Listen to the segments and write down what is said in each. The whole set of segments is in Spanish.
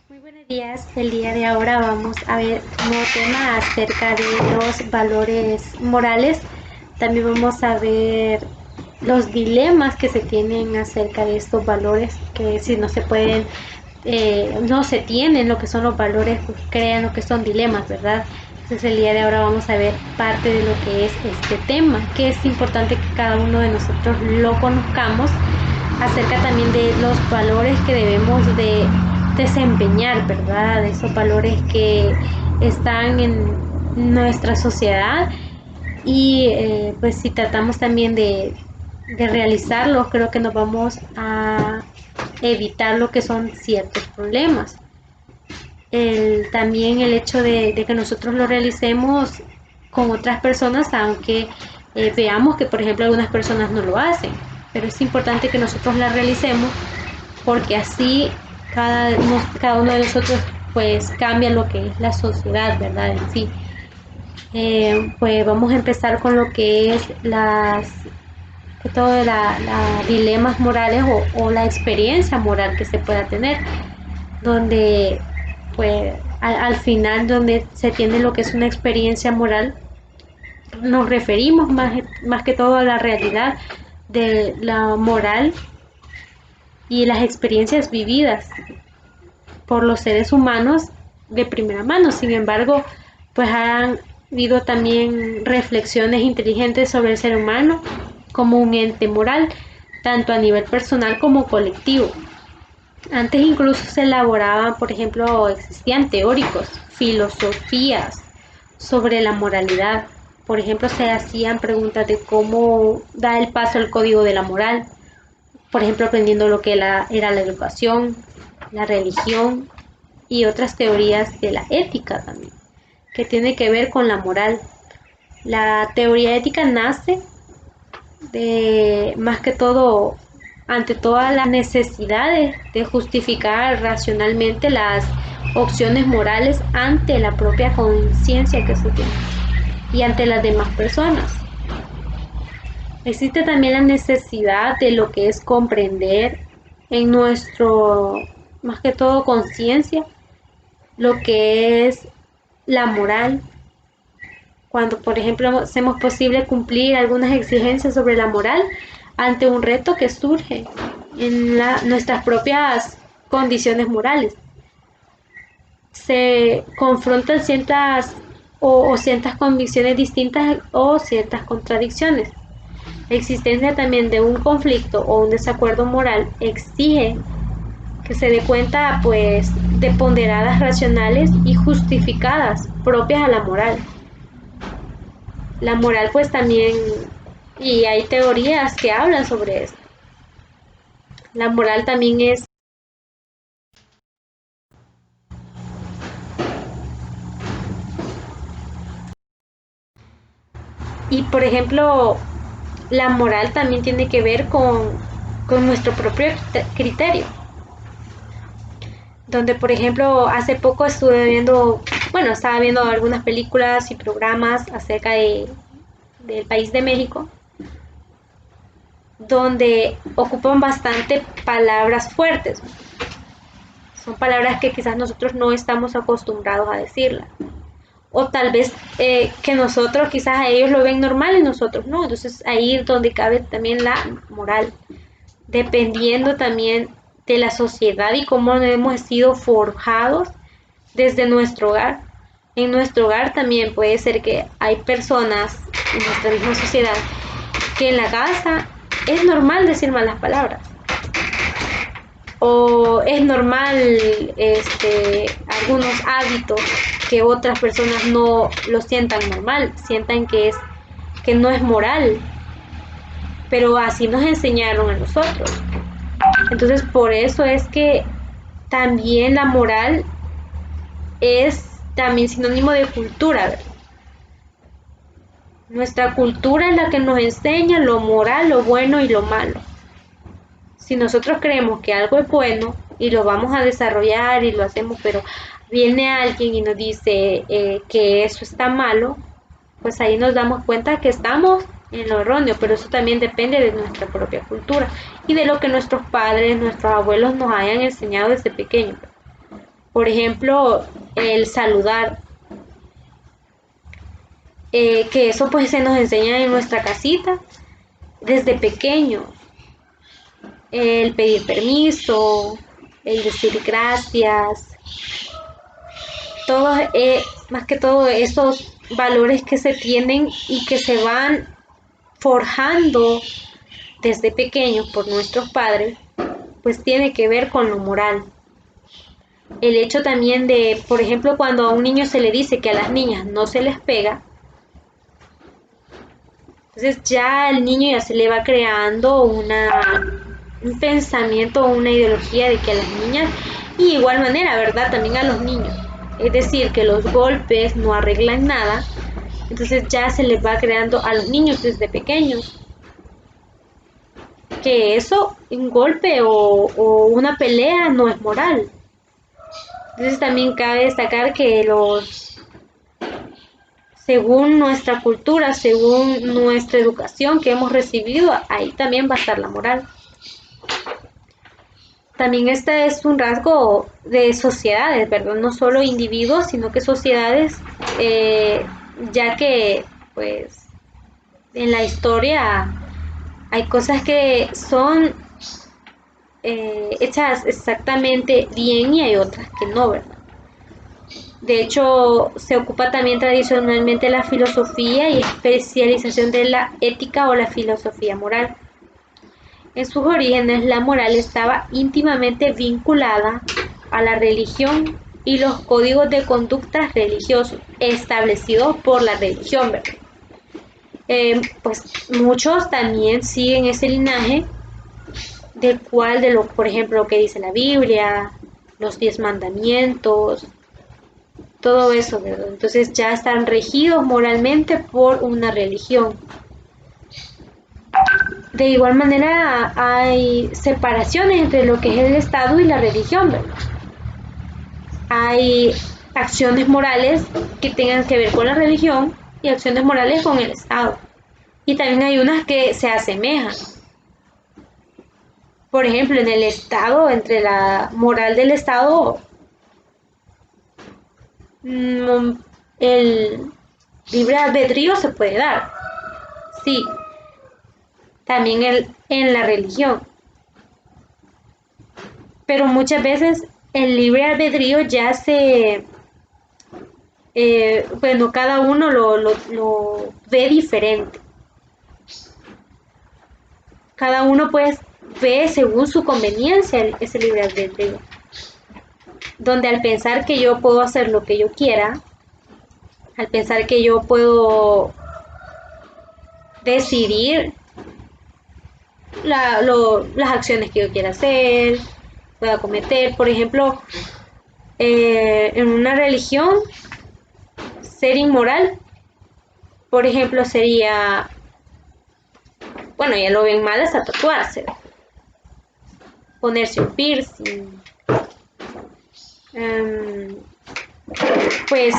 Muy buenos días. El día de ahora vamos a ver un nuevo tema acerca de los valores morales. También vamos a ver los dilemas que se tienen acerca de estos valores, que si no se pueden, no se tienen lo que son los valores, pues crean lo que son dilemas, ¿verdad? Entonces el día de ahora vamos a ver parte de lo que es este tema, que es importante que cada uno de nosotros lo conozcamos, acerca también de los valores que debemos de desempeñar, ¿verdad? De esos valores que están en nuestra sociedad y pues si tratamos también de realizarlos, creo que nos vamos a evitar lo que son ciertos problemas. También el hecho de que nosotros lo realicemos con otras personas, aunque veamos que por ejemplo algunas personas no lo hacen, pero es importante que nosotros la realicemos porque así cada uno de nosotros pues cambia lo que es la sociedad, ¿verdad? En sí. Pues vamos a empezar con lo que es que todo la dilemas morales o la experiencia moral que se pueda tener, donde pues al final donde se tiene lo que es una experiencia moral, nos referimos más que todo a la realidad de la moral y las experiencias vividas por los seres humanos de primera mano. Sin embargo, pues han habido también reflexiones inteligentes sobre el ser humano como un ente moral, tanto a nivel personal como colectivo. Antes incluso se elaboraban, por ejemplo, existían teóricos, filosofías sobre la moralidad. Por ejemplo, se hacían preguntas de cómo da el paso al código de la moral, por ejemplo, aprendiendo lo que era la educación, la religión y otras teorías de la ética también, que tiene que ver con la moral. La teoría ética nace de más que todo ante todas las necesidades de justificar racionalmente las opciones morales ante la propia conciencia que se tiene y ante las demás personas. Existe también la necesidad de lo que es comprender en nuestro, más que todo, conciencia, lo que es la moral. Cuando, por ejemplo, hacemos posible cumplir algunas exigencias sobre la moral ante un reto que surge en nuestras propias condiciones morales. Se confrontan ciertas o ciertas convicciones distintas o ciertas contradicciones. La existencia también de un conflicto o un desacuerdo moral exige que se dé cuenta pues de ponderadas racionales y justificadas propias a la moral. La moral pues también, y hay teorías que hablan sobre esto. La moral también es, y por ejemplo, la moral también tiene que ver con nuestro propio criterio. Donde por ejemplo hace poco estuve viendo, bueno, estaba viendo algunas películas y programas acerca del país de México, donde ocupan bastante palabras fuertes. Son palabras que quizás nosotros no estamos acostumbrados a decirlas. O tal vez que nosotros quizás a ellos lo ven normal y nosotros no. Entonces ahí es donde cabe también la moral, dependiendo también de la sociedad y cómo hemos sido forjados desde nuestro hogar. En nuestro hogar también puede ser que hay personas en nuestra misma sociedad que en la casa es normal decir malas palabras o es normal algunos hábitos que otras personas no lo sientan normal, sientan que no es moral, pero así nos enseñaron a nosotros. Entonces por eso es que también la moral es también sinónimo de cultura, ¿verdad? Nuestra cultura es la que nos enseña lo moral, lo bueno y lo malo. Si nosotros creemos que algo es bueno y lo vamos a desarrollar y lo hacemos, pero viene alguien y nos dice que eso está malo, pues ahí nos damos cuenta que estamos en lo erróneo, pero eso también depende de nuestra propia cultura y de lo que nuestros padres, nuestros abuelos nos hayan enseñado desde pequeños. Por ejemplo, el saludar, que eso pues se nos enseña en nuestra casita desde pequeños. El pedir permiso, el decir gracias, todos, más que todo esos valores que se tienen y que se van forjando desde pequeños por nuestros padres, pues tiene que ver con lo moral. El hecho también de, por ejemplo, cuando a un niño se le dice que a las niñas no se les pega, entonces ya al niño ya se le va creando un pensamiento o una ideología de que a las niñas, y de igual manera, ¿verdad? También a los niños. Es decir, que los golpes no arreglan nada, entonces ya se les va creando a los niños desde pequeños que eso, un golpe o una pelea no es moral. Entonces también cabe destacar que según nuestra cultura, según nuestra educación que hemos recibido, ahí también va a estar la moral. También este es un rasgo de sociedades, ¿verdad? No solo individuos, sino que sociedades, ya que pues en la historia hay cosas que son hechas exactamente bien y hay otras que no, ¿verdad? De hecho, se ocupa también tradicionalmente la filosofía y especialización de la ética o la filosofía moral. En sus orígenes, la moral estaba íntimamente vinculada a la religión y los códigos de conducta religiosos establecidos por la religión, ¿verdad? Pues muchos también siguen ese linaje del cual, por ejemplo, lo que dice la Biblia, los 10 mandamientos, todo eso, ¿verdad? Entonces ya están regidos moralmente por una religión. De igual manera hay separaciones entre lo que es el Estado y la religión, ¿verdad? Hay acciones morales que tengan que ver con la religión y acciones morales con el Estado. Y también hay unas que se asemejan. Por ejemplo, en el Estado, entre la moral del Estado, el libre albedrío se puede dar, sí, también en la religión, pero muchas veces el libre albedrío ya bueno, cada uno lo ve diferente, cada uno pues ve según su conveniencia ese libre albedrío, donde al pensar que yo puedo hacer lo que yo quiera, al pensar que yo puedo decidir las acciones que yo quiera hacer, pueda cometer. Por ejemplo, en una religión, ser inmoral, por ejemplo, sería, bueno, ya lo ven mal, es a tatuarse, ponerse un piercing, pues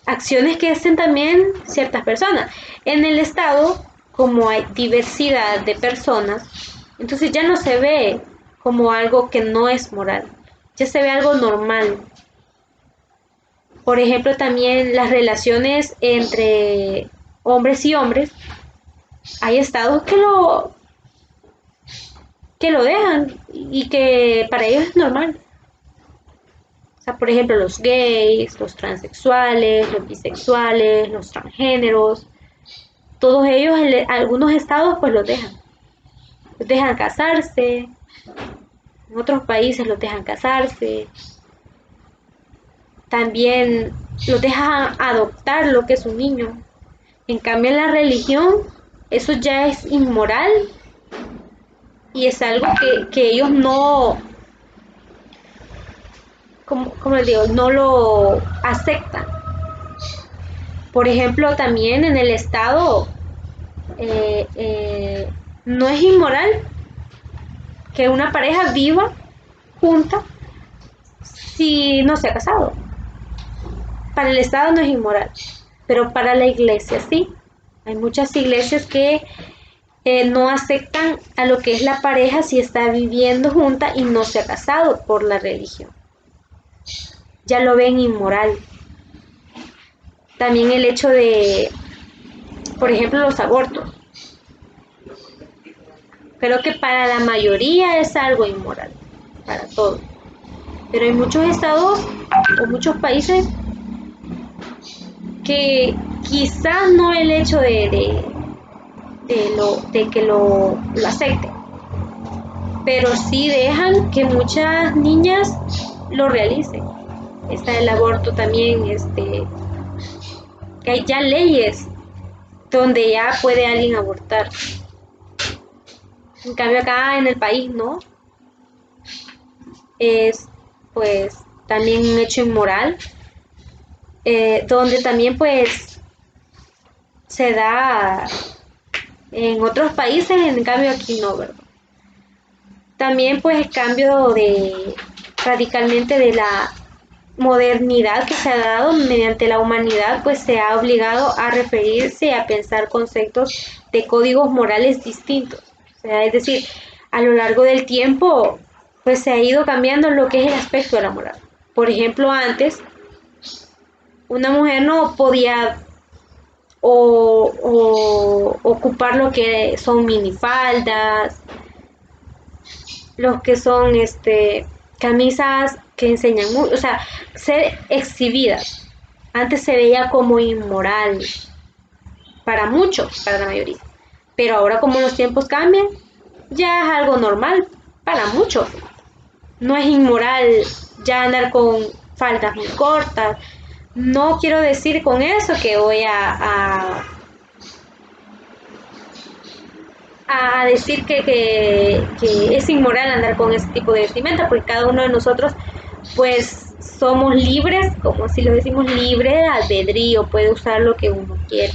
acciones que hacen también ciertas personas. En el Estado, como hay diversidad de personas, entonces ya no se ve como algo que no es moral, ya se ve algo normal. Por ejemplo, también las relaciones entre hombres y hombres, hay estados que lo dejan y que para ellos es normal. O sea, por ejemplo, los gays, los transexuales, los bisexuales, los transgéneros, todos ellos, algunos estados pues los dejan casarse, en otros países los dejan casarse, también los dejan adoptar lo que es un niño. En cambio, en la religión, eso ya es inmoral y es algo que ellos no, como les digo, no lo aceptan. Por ejemplo, también en el Estado no es inmoral que una pareja viva junta si no se ha casado. Para el Estado no es inmoral, pero para la iglesia sí. Hay muchas iglesias que no aceptan a lo que es la pareja si está viviendo junta y no se ha casado por la religión. Ya lo ven inmoral. También el hecho de, por ejemplo, los abortos. Creo que para la mayoría es algo inmoral, para todos. Pero hay muchos estados o muchos países que quizás no el hecho de que lo acepten, pero sí dejan que muchas niñas lo realicen. Está el aborto también, que hay ya leyes donde ya puede alguien abortar. En cambio acá en el país no. Es pues también un hecho inmoral, donde también pues se da en otros países, en cambio aquí no, ¿verdad? También pues el cambio de radicalmente de la modernidad que se ha dado mediante la humanidad, pues se ha obligado a referirse a pensar conceptos de códigos morales distintos. O sea, es decir, a lo largo del tiempo, pues se ha ido cambiando lo que es el aspecto de la moral. Por ejemplo, antes, una mujer no podía ocupar lo que son minifaldas, los que son camisas que enseñan mucho, o sea, ser exhibidas. Antes se veía como inmoral para muchos, para la mayoría. Pero ahora como los tiempos cambian, ya es algo normal para muchos. No es inmoral ya andar con faldas muy cortas. No quiero decir con eso que voy a decir que es inmoral andar con ese tipo de vestimenta, porque cada uno de nosotros pues somos libres, como si lo decimos, libre de albedrío, puede usar lo que uno quiere.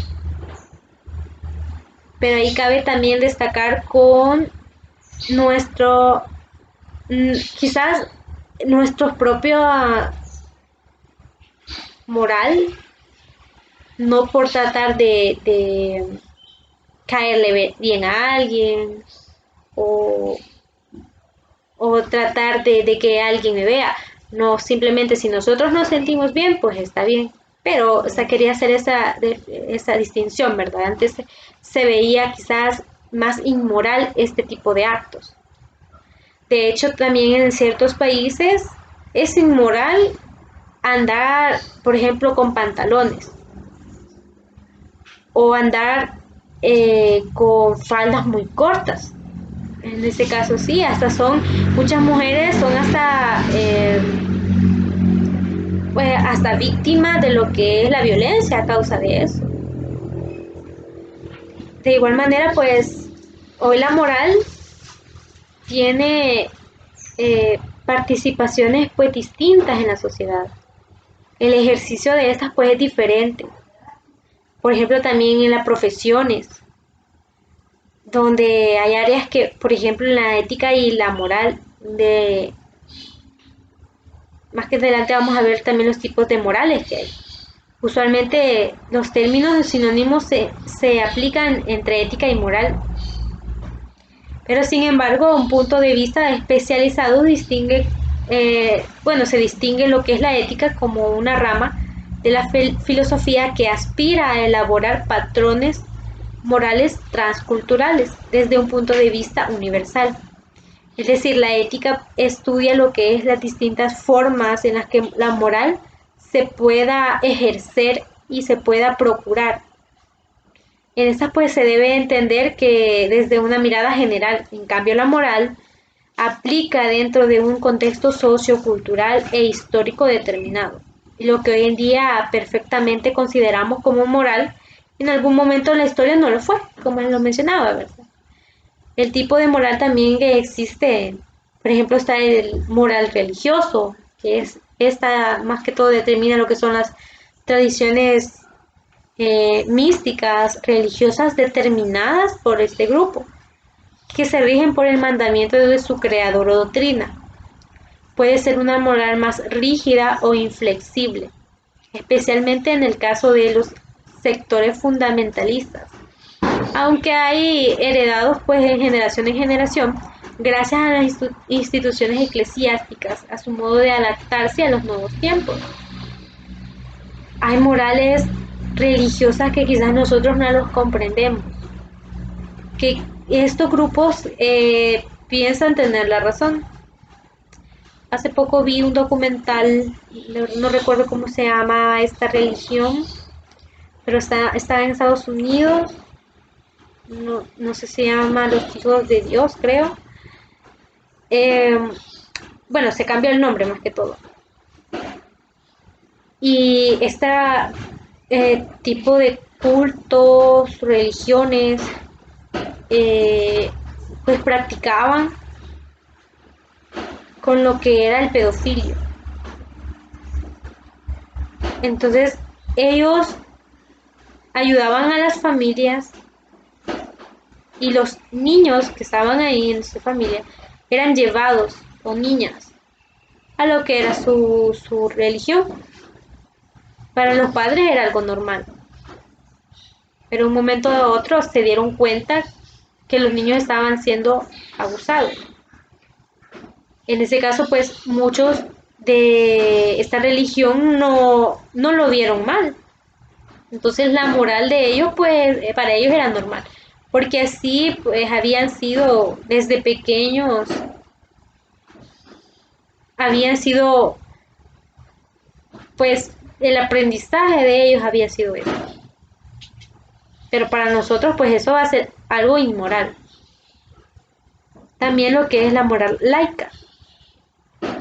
Pero ahí cabe también destacar con nuestro, quizás nuestro propio moral, no por tratar de caerle bien a alguien o, o tratar de que alguien me vea. No, simplemente si nosotros nos sentimos bien, pues está bien. Pero o sea, quería hacer esa distinción, ¿verdad? Antes se veía quizás más inmoral este tipo de actos. De hecho, también en ciertos países es inmoral andar, por ejemplo, con pantalones o andar con faldas muy cortas. En este caso sí, hasta son, muchas mujeres son hasta víctimas de lo que es la violencia a causa de eso. De igual manera, pues hoy la moral tiene participaciones pues distintas en la sociedad. El ejercicio de estas pues es diferente. Por ejemplo, también en las profesiones, donde hay áreas que, por ejemplo, en la ética y la moral, más que adelante vamos a ver también los tipos de morales que hay. Usualmente los términos sinónimos se aplican entre ética y moral, pero sin embargo un punto de vista especializado distingue, se distingue lo que es la ética como una rama de la filosofía que aspira a elaborar patrones morales transculturales desde un punto de vista universal. Es decir, la ética estudia lo que es las distintas formas en las que la moral se pueda ejercer y se pueda procurar. En esta pues se debe entender que desde una mirada general, en cambio la moral aplica dentro de un contexto sociocultural e histórico determinado. Lo que hoy en día perfectamente consideramos como moral, en algún momento en la historia no lo fue, como lo mencionaba, ¿verdad? El tipo de moral también que existe, por ejemplo, está el moral religioso, que es esta más que todo determina lo que son las tradiciones místicas, religiosas determinadas por este grupo, que se rigen por el mandamiento de su creador o doctrina. Puede ser una moral más rígida o inflexible, especialmente en el caso de los sectores fundamentalistas. aunque hay heredados pues en generación, gracias a las instituciones eclesiásticas, a su modo de adaptarse a los nuevos tiempos. Hay morales religiosas que quizás nosotros no los comprendemos, que estos grupos piensan tener la razón. Hace poco vi un documental, no recuerdo cómo se llama esta religión, pero está en Estados Unidos, no sé si se llama Los Hijos de Dios, creo. Eh, bueno, se cambia el nombre más que todo. Y este tipo de cultos, religiones, pues practicaban con lo que era el pedofilio. Entonces ellos ayudaban a las familias y los niños que estaban ahí en su familia eran llevados, o niñas, a lo que era su religión. Para los padres era algo normal, pero en un momento a otro se dieron cuenta que los niños estaban siendo abusados. En ese caso, pues muchos de esta religión no lo vieron mal. Entonces la moral de ellos, pues para ellos era normal, porque así pues habían sido desde pequeños, habían sido, pues el aprendizaje de ellos había sido eso. Pero para nosotros, pues eso va a ser algo inmoral. También lo que es la moral laica,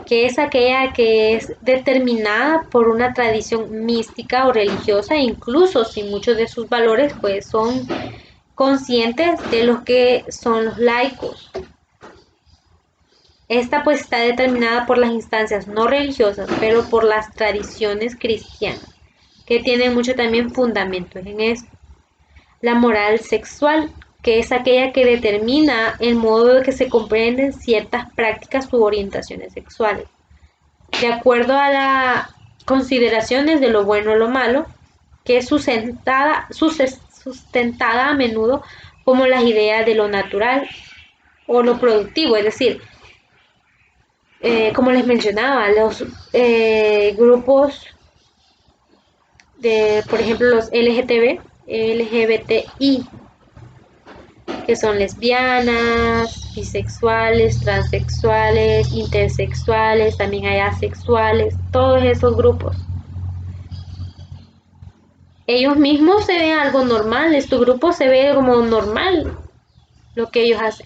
que es aquella que es determinada por una tradición mística o religiosa, incluso si muchos de sus valores pues son conscientes de lo que son los laicos. Esta pues está determinada por las instancias no religiosas, pero por las tradiciones cristianas, que tienen mucho también fundamento en esto. La moral sexual, que es aquella que determina el modo de que se comprenden ciertas prácticas u orientaciones sexuales, de acuerdo a las consideraciones de lo bueno o lo malo, que es sustentada a menudo como las ideas de lo natural o lo productivo, es decir, como les mencionaba, los grupos de, por ejemplo, los LGBTI, que son lesbianas, bisexuales, transexuales, intersexuales, también hay asexuales, todos esos grupos. Ellos mismos se ven algo normal, este grupo se ve como normal lo que ellos hacen.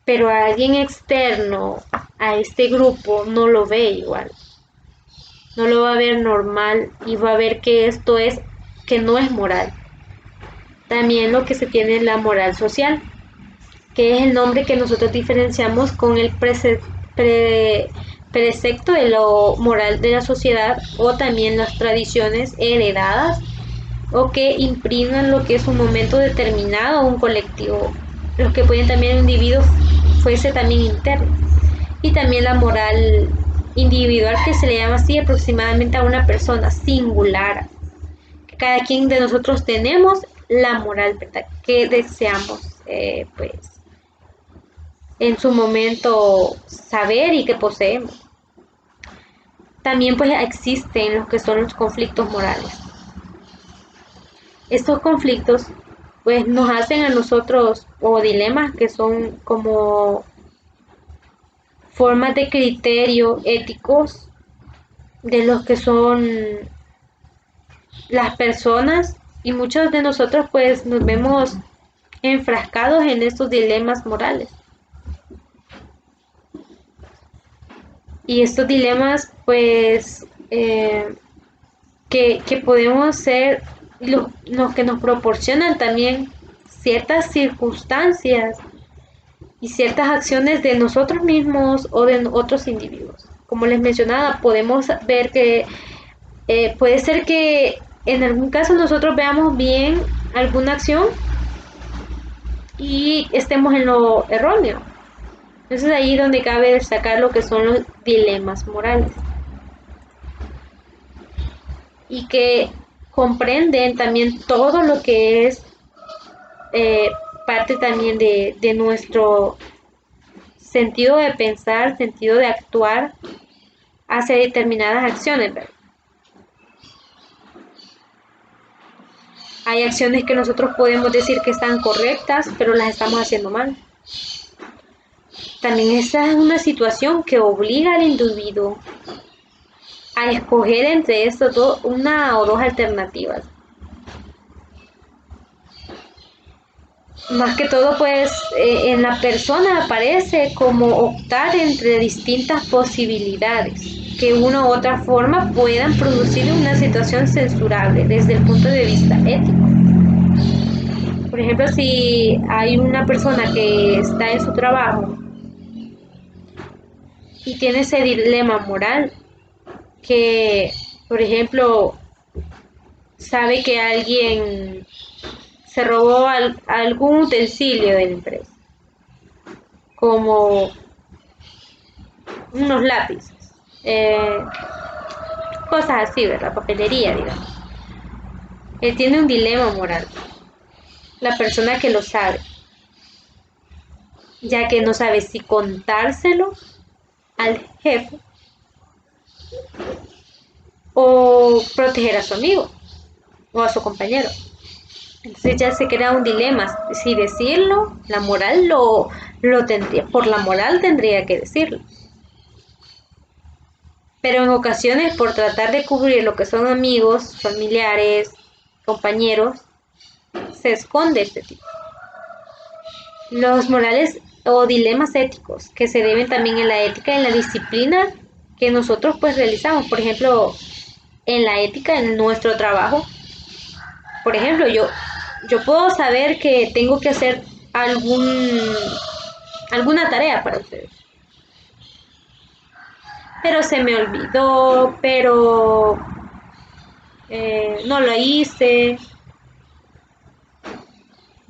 Pero a alguien externo a este grupo no lo ve igual. No lo va a ver normal y va a ver que esto es, que no es moral. También lo que se tiene es la moral social, que es el nombre que nosotros diferenciamos con el precepto de lo moral de la sociedad, o también las tradiciones heredadas o que impriman lo que es un momento determinado o un colectivo, los que pueden también un individuo fuese también interno, y también la moral individual, que se le llama así aproximadamente a una persona singular. Cada quien de nosotros tenemos la moral, ¿verdad?, que deseamos pues en su momento saber y que poseemos. También pues existen los que son los conflictos morales. Estos conflictos pues nos hacen a nosotros, o dilemas que son como formas de criterio éticos de los que son las personas, y muchos de nosotros pues nos vemos enfrascados en estos dilemas morales. Y estos dilemas pues que podemos ser los que nos proporcionan también ciertas circunstancias y ciertas acciones de nosotros mismos o de otros individuos. Como les mencionaba, podemos ver que puede ser que en algún caso nosotros veamos bien alguna acción y estemos en lo erróneo. Entonces ahí es donde cabe destacar lo que son los dilemas morales, y que comprenden también todo lo que es eh, parte también de nuestro sentido de pensar, sentido de actuar hacia determinadas acciones, ¿verdad? Hay acciones que nosotros podemos decir que están correctas, pero las estamos haciendo mal. También esta es una situación que obliga al individuo a escoger entre estos dos, una o dos alternativas. Más que todo, pues en la persona aparece como optar entre distintas posibilidades que una u otra forma puedan producir una situación censurable desde el punto de vista ético. Por ejemplo, si hay una persona que está en su trabajo y tiene ese dilema moral que, por ejemplo, sabe que alguien se robó algún utensilio de la empresa, como unos lápices, eh, cosas así, ¿verdad? Papelería, digamos. Él tiene un dilema moral, la persona que lo sabe, ya que no sabe si contárselo al jefe o proteger a su amigo o a su compañero. Entonces ya se crea un dilema, si decirlo, la moral lo tendría, por la moral tendría que decirlo. Pero en ocasiones por tratar de cubrir lo que son amigos, familiares, compañeros, se esconde este tipo. Los morales o dilemas éticos que se deben también en la ética y en la disciplina que nosotros pues realizamos. Por ejemplo, en la ética, en nuestro trabajo, por ejemplo, yo puedo saber que tengo que hacer alguna tarea para ustedes, pero se me olvidó, pero no lo hice.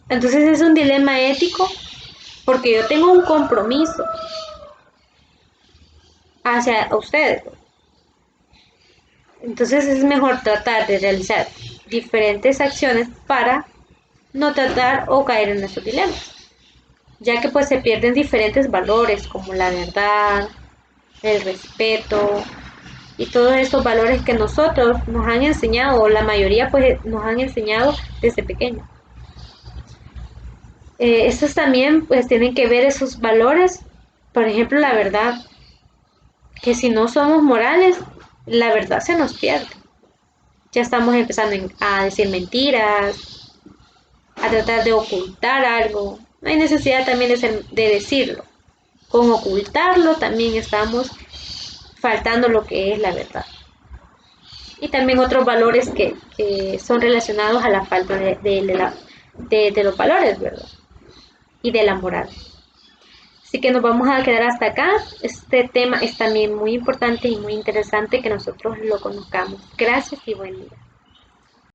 Entonces es un dilema ético porque yo tengo un compromiso hacia ustedes. Entonces es mejor tratar de realizar diferentes acciones para no tratar o caer en esos dilemas, ya que pues se pierden diferentes valores como la verdad, el respeto y todos estos valores que nosotros nos han enseñado, o la mayoría pues nos han enseñado desde pequeños. Estos también pues tienen que ver esos valores, por ejemplo la verdad, que si no somos morales, la verdad se nos pierde. Ya estamos empezando a decir mentiras, a tratar de ocultar algo. No hay necesidad también de decirlo. Con ocultarlo también estamos faltando lo que es la verdad. Y también otros valores que son relacionados a la falta de los valores, ¿verdad? Y de la moral. Así que nos vamos a quedar hasta acá. Este tema es también muy importante y muy interesante que nosotros lo conozcamos. Gracias y buen día.